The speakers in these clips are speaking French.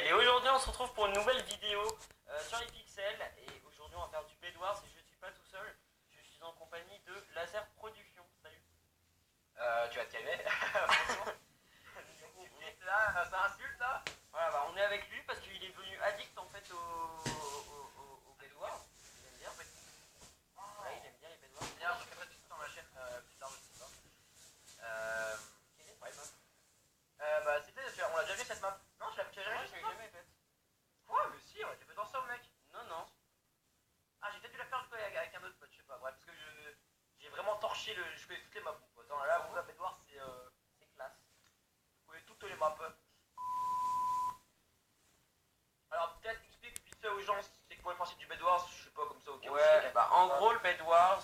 Et aujourd'hui on se retrouve pour une nouvelle vidéo sur les pixels. Et aujourd'hui on va faire du Bedwars et je suis pas tout seul. Je suis en compagnie de Laser Production. Salut. Tu vas te calmer. Là, ça insulte là. Voilà, bah, on est avec lui parce qu'il est devenu addict en fait au Bedwars. Il aime bien en fait. Ouais, il aime bien les Bedwars. D'ailleurs, je ferai tout dans ma chaîne plus tard, je sais pas. Quelle est ta map? Bah, on l'a déjà vu cette map. Non, tu l'as jamais vu Je cette l'ai map. jamais faite. Quoi? Mais si, on était fait dans ça, mec. Non, non. Ah, j'ai peut-être dû la faire jouer avec un autre pote, je sais pas. Bref, parce que j'ai vraiment torché le. Je connais toutes les maps, mon pote. Là, vous, la Bedwars, C'est classe. vous connaissez toutes les maps. Alors, peut-être explique vite fait aux gens c'est quoi le principe du Bedwars, je sais pas, comme ça, au cas où. Ouais, bah en gros le Bedwars,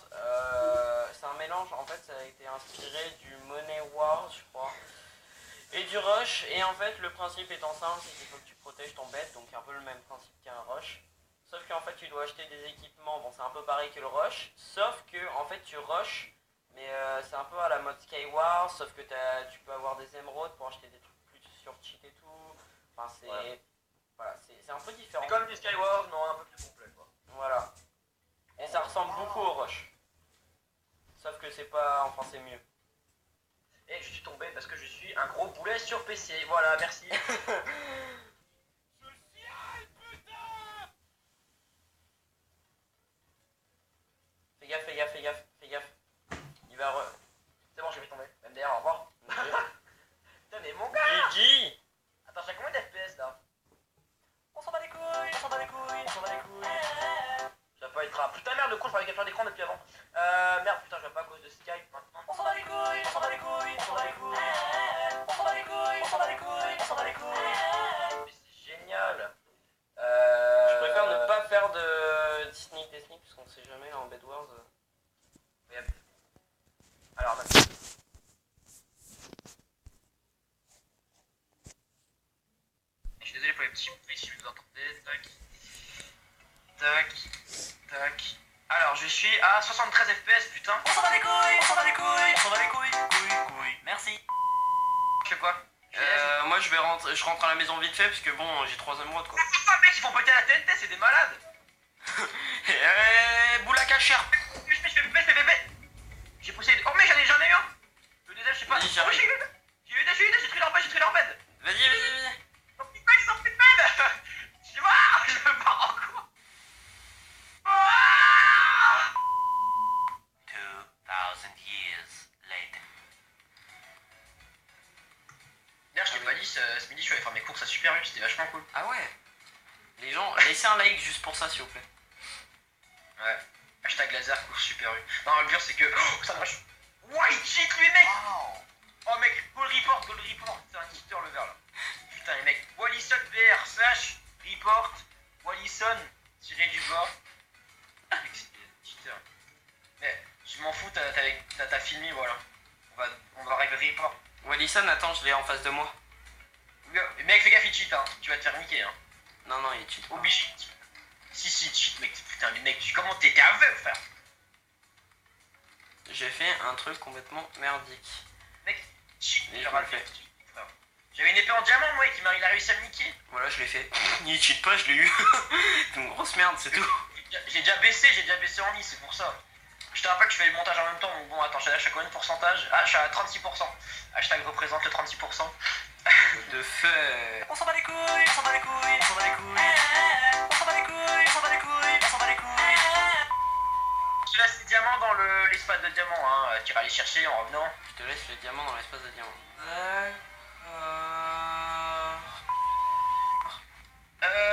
c'est un mélange, en fait ça a été inspiré du Money Wars je crois, et du Rush, et en fait le principe étant simple, c'est qu'il faut que tu protèges ton bed, donc un peu le même principe qu'un Rush, sauf qu'en fait tu dois acheter des équipements, bon c'est un peu pareil que le Rush, sauf que en fait tu rush, mais c'est un peu à la mode Skywars, sauf que tu peux avoir des émeraudes pour acheter des trucs plus sur cheat et tout, enfin c'est... Ouais. Voilà, c'est un peu différent. C'est comme du Skywars, mais un peu plus complet, quoi. Voilà. Et ça ressemble beaucoup au Rush. Sauf que c'est pas... Enfin c'est mieux. Et je suis tombé parce que je suis un gros boulet sur PC. Voilà, merci. Fais gaffe, fais gaffe, fais gaffe, fais gaffe. Il va re... C'est bon, j'ai vu tomber. Même d'ailleurs, au revoir. Putain, mais mon gars! GG. Attends, j'ai combien d'FPS là? On s'en bat les couilles, on s'en bat les couilles, on s'en bat les couilles. Ça va pas être grave. Putain, merde, le con, je parlais capture d'écran depuis avant. Merde, putain, je vais pas à cause de Skype maintenant. On s'en bat les couilles, on s'en bat les couilles, on s'en bat les couilles. On s'en bat les couilles, on s'en bat les couilles, on s'en bat les couilles. Mais c'est génial. Je préfère ne pas faire de sneak des sneaks parce qu'on sait jamais en Bedwars. Yep. Alors, attends. Je suis désolé pour les petits bruits si vous entendez. Tac. Tac. Tac. Alors, je suis à 73 FPS, putain. On s'en bat les couilles, on s'en bat les couilles, on s'en bat les couilles, couilles. Merci. Je fais quoi? Moi je rentre à la maison vite fait parce que bon j'ai 3 émeraudes quoi. Ah, mec, ils font péter la TNT, c'est des malades. Boulaka cher. J'ai poussé. Oh, mais j'en ai eu un. Le deuxième, je sais pas. Vas-y, Oh, j'arrive. j'ai pris leur bed, Vas-y, vas-y. Ils ont plus de bed, ils ont plus de bed. Je vois, je me barre en cours. Ah 2000 years later. D'ailleurs, je t'ai pas dit, ce midi, je suis allé faire mes courses à Super U, c'était vachement cool. Ah ouais. Les gens, laissez un like juste pour ça s'il vous plaît. Ouais. Hashtag laser course Super U. Non, le pire, c'est que. Oh, ça marche. White cheat, lui, mec. Oh, mec, goal report. C'est un cheater, le vert, là. Putain, les mecs. Wallison VR, slash, report, Wallison, tiré du bas. Mec, c'est des cheaters. Mais, je m'en fous, t'as filmé, voilà. On va régler report. Wallison, attends, je l'ai en face de moi. Mais mec, fais gaffe, il cheat, hein. Tu vas te faire niquer, hein. Non, non, il cheat. Obligé. Si, cheat, mec. Putain, mais mec, comment t'étais aveugle, frère? J'ai fait un truc complètement merdique. Mec, cheat, Et j'aurais je le fait. Frère. J'avais une épée en diamant, moi, il a réussi à me niquer. Voilà, je l'ai fait. Il cheat pas, je l'ai eu. C'est une grosse merde, c'est tout. J'ai déjà baissé en ligne, c'est pour ça. Je te rappelle que je fais le montage en même temps, donc bon, attends, je suis à combien de pourcentage? Ah, je suis à 36%. Hashtag représente le 36%. De fait. On s'en bat les couilles, on s'en bat les couilles, on s'en bat les couilles. On s'en bat les couilles, on s'en bat les couilles, on s'en bat les couilles. Je te laisse les diamants dans l'espace de diamants, hein. Tu iras les chercher en revenant. Je te laisse le diamant dans l'espace de diamant.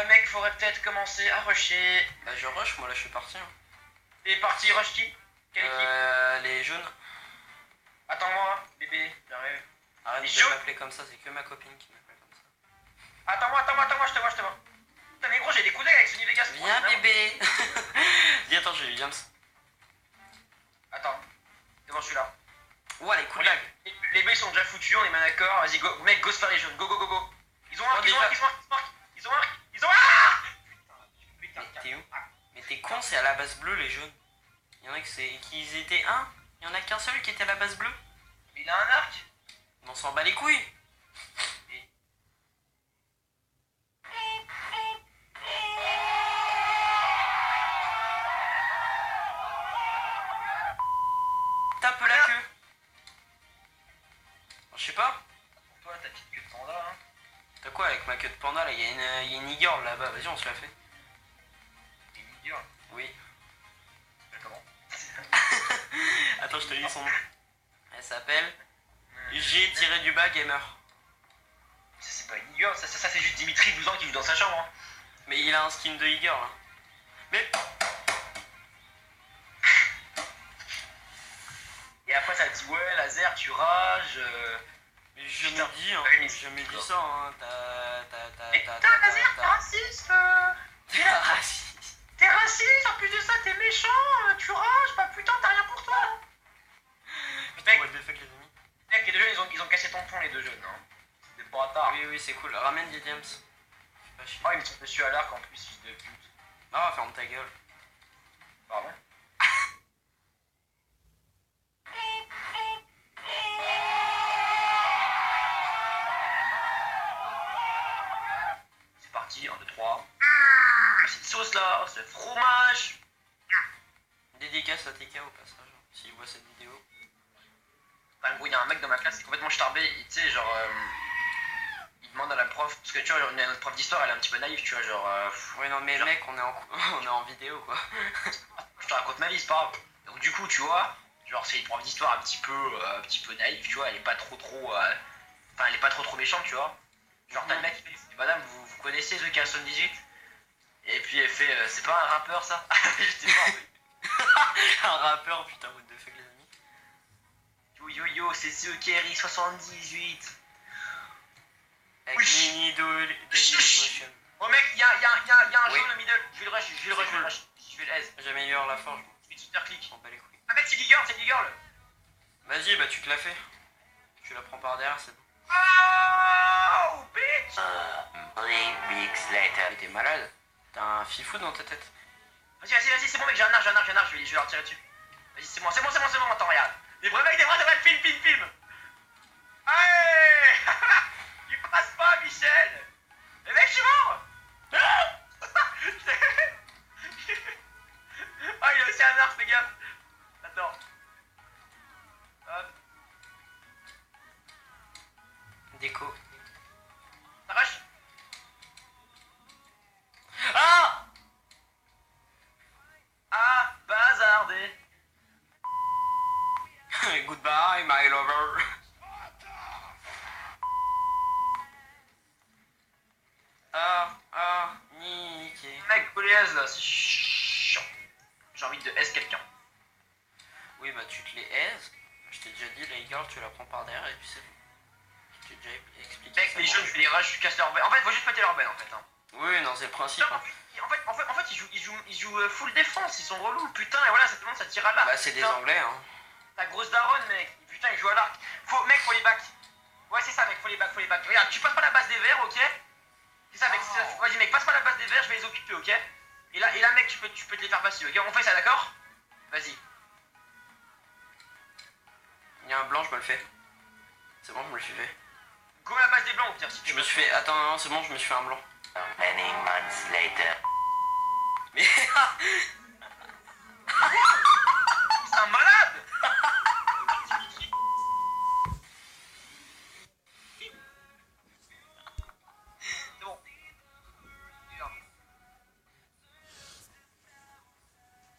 Mec, faudrait peut-être commencer à rusher. Bah, je rush, moi là je suis parti. Hein. T'es parti rush qui? Quelle équipe? Les jaunes. Attends-moi, bébé, j'arrive. Arrête Les de jaunes? m'appeler comme ça, c'est que ma copine qui m'appelle comme ça. Attends-moi, je te vois. Putain, mais gros, j'ai des coups d'œil avec Sony Vegas. Viens bébé. Dis attends, j'ai Williams. Attends, c'est bon, je suis là. Ouah les coups de lag. Les baies sont déjà foutus, on est bien d'accord. Vas-y, go, mec, go se faire les jaunes. Go. Ils ont un, ils ont un. Mais t'es où? Mais t'es con, c'est à la base bleue les jaunes. Il y en a qu'ils étaient un. Il y en a qu'un seul qui était à la base bleue. Mais il a un arc. On s'en bat les couilles. il y a une e-girl là-bas, vas-y on se la fait. Une girl. Oui. Comment? Attends, je te dis son nom. Elle s'appelle G-gamer. Ça c'est pas une girl, ça c'est juste Dimitri 12 ans qui joue dans sa chambre. Hein. Mais il a un skin de e-girl. Hein. Mais... Et après ça dit ouais laser tu rages. Mais je me dis, hein, je me dis ça, hein, Putain laser t'es raciste. T'es raciste. T'es raciste, en plus de ça t'es méchant, tu rages, bah putain t'as rien pour toi. Putain, what the fuck les amis. Mec les deux jeunes ils ont cassé ton pont les deux jeunes. Hein. Des bâtards. Oui oui c'est cool, ramène des diams. Oh ils me sont dessus à l'arc en plus fils de pute. Ah ferme ta gueule. Pardon. C'est parti, 1, 2, 3. Cette sauce là, ce fromage. Dédicace à TK au passage, s'il voit cette vidéo. En gros, il y a un mec dans ma classe qui est complètement starbé, tu sais, genre. Il demande à la prof, parce que tu vois, genre, notre prof d'histoire elle est un petit peu naïve, tu vois, genre. Ouais, non, mais genre... mec, on est en vidéo quoi. Je te raconte ma vie, c'est pas grave. Donc, du coup, tu vois, genre, c'est une prof d'histoire un petit peu naïve, tu vois, elle est pas trop. Enfin, elle est pas trop méchante, tu vois. Genre, t'as le mec qui fait, madame, vous connaissez The Carlson 18 ? Et puis elle fait, c'est pas un rappeur ça? J'étais mort, un rappeur, putain, what the fuck les amis. Yo, c'est The Kerry 78. Avec Mini Dailymotion. Oh mec, y'a un jaune au middle. Je vais le rush, je vais le aise. J'améliore la forge. Je vais super clic. On bat les couilles. Ah mec, c'est girl. Vas-y, bah tu te la fais. Tu la prends par derrière, c'est bon. Oh, bitch! 3 weeks later. T'es malade? T'as un fifou dans ta tête? Vas-y, c'est bon mec, j'ai un arc, je vais leur tirer dessus. Vas-y, c'est bon, attends, regarde. Des vrais mecs, film. Allez! Il passe pas, Michel! Les mecs, je suis mort! Ah, il a aussi un arc, fais gaffe. Attends. Hop. Déco. Ça rush? Ah! Ah, bazardé. Goodbye, my lover. Niqué. Mec, Goliath là, c'est chiant. J'ai envie de S quelqu'un. Oui, bah tu te les aises. Je t'ai déjà dit, la girl, tu la prends par derrière et puis c'est bon. Je t'ai déjà expliqué. Mec, les jeunes, je les rush, je casse leur belle. En fait, faut juste péter leur belle en fait. Hein. Oui, non, c'est le principe. Non, hein. en fait, ils jouent full défense, ils sont relous, putain, et voilà, ça tout le monde ça tire à l'arc. Bah, c'est des anglais, hein. Ta grosse daronne, mec, putain, ils jouent à l'arc. Mec, faut les back. Ouais, c'est ça, mec, faut les back. Regarde, tu passes pas la base des verts, ok? C'est ça, mec, vas-y, mec, passe pas la base des verts, je vais les occuper, ok? Et là, mec, tu peux te les faire passer, ok? On fait ça, d'accord? Vas-y. Il y a un blanc, je me le fais. C'est bon, je me le suis fait. Go à la base des blancs, au pire, si tu Je me suis fait. Attends, non, c'est bon, je me suis fait un blanc. Many months later. Mais. C'est un malade! C'est bon.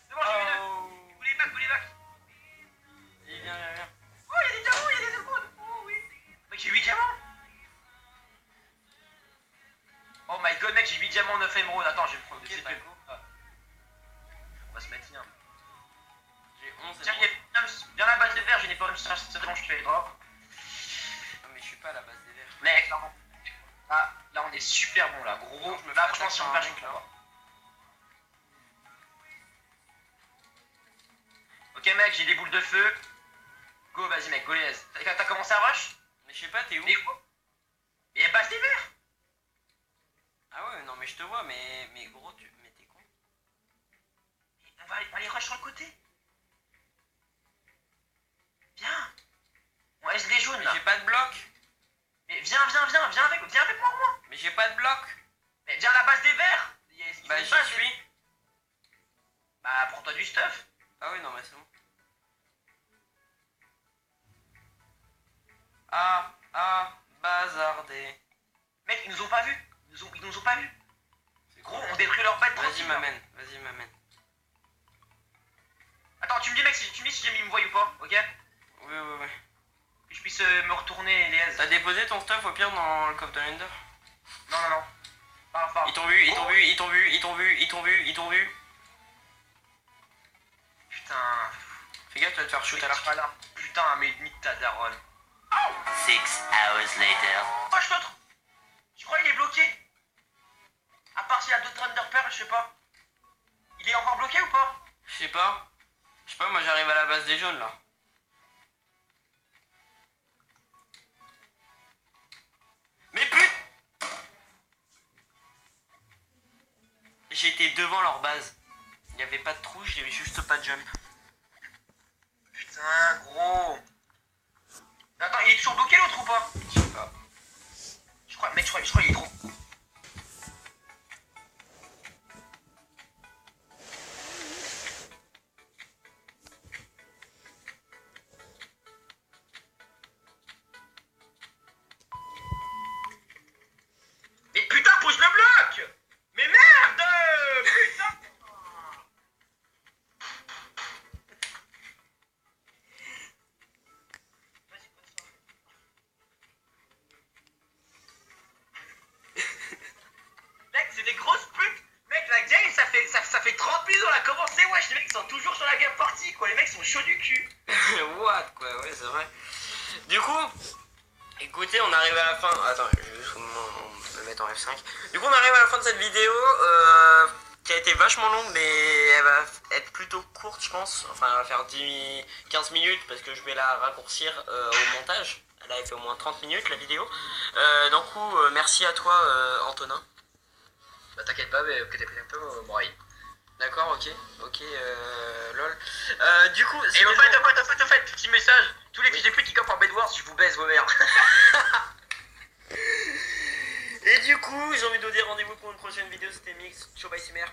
C'est bon, j'ai vu deux. Vous les back. Viens. Oh, il y a des diamants, il y a des émeraudes. Oh oui. Mec, j'ai 8 diamants. Oh my god, mec, j'ai 8 diamants, 9 émeraudes. Attends, je vais me prendre des bah, CP. On va se mettre bien. J'ai 11 Tiens, émeraudes. viens à la base des verts, j'ai des pommes, c'est bon, je te fais les drops. Non, mais je suis pas à la base des verts. Mec, là, on est super bon là, gros. Je me Là, fais franchement, si on attaquer perd, je par un mec, Ok, mec, j'ai des boules de feu. Go, vas-y, mec, go les aise. T'as commencé à rush? Mais je sais pas, t'es où? Mais où? Mais base des verts. Ah ouais, non, mais je te vois, mais gros, mais t'es con. On va aller rush sur le côté. Viens. On laisse les jaunes Mais là. j'ai pas de bloc. Mais viens avec moi au moins. Mais j'ai pas de bloc. Mais viens à la base des verts. Bah, j'y suis. Bah, prends-toi du stuff. Ah oui, non, mais c'est bon. Ah, bazardé. Mec, ils nous ont pas vus. Ils nous ont pas vus. Gros, on détruit leur bête. Vas-y, m'amène. Vas-y, m'amène. Attends, tu me dis, mec, tu me dis si jamais ils me voient ou pas, ok? Oui. Que je puisse me retourner les aises. T'as déposé ton stuff au pire dans le coffre de l'Ender? Non. Enfin. Ils t'ont vu. Putain. Fais gaffe, tu vas te faire shoot à l'arc. Putain, mais nique ta daronne. 6 hours later. Oh, je crois qu'il est bloqué. À part s'il y a d'autres Thunderpearl, je sais pas. Il est encore bloqué ou pas? Je sais pas, moi j'arrive à la base des jaunes là. Mais putain! J'étais devant leur base. Il n'y avait pas de trou, j'avais juste pas de jump. Putain, gros. Attends, il est toujours bloqué l'autre ou pas? Je sais pas. Je crois qu'il est trop. Mais putain, pose le bloc! Mais merde! Putain! Mec, c'est des grosses putes! Mec, la game, ça fait 30 minutes on a commencé, wesh, les mecs sont toujours sur la game partie, quoi, les mecs sont chauds du cul! What quoi, ouais c'est vrai. Du coup, écoutez, on arrive à la fin. Attends, je vais juste me mettre en F5. Du coup, on arrive à la fin de cette vidéo qui a été vachement longue, mais elle va être plutôt courte, je pense. Enfin, elle va faire 15 minutes parce que je vais la raccourcir au montage. Elle a fait au moins 30 minutes la vidéo. Du coup, merci à toi, Antonin. Bah t'inquiète pas, mais que t'as pris un peu mon oreille. D'accord, ok, lol. Du coup, Et au fait, petit message, tous les fils de pute qui copent en Bedwars, je vous baise vos mères. Et du coup, j'ai envie de vous dire rendez-vous pour une prochaine vidéo, c'était Mix, ciao bye c'est mère.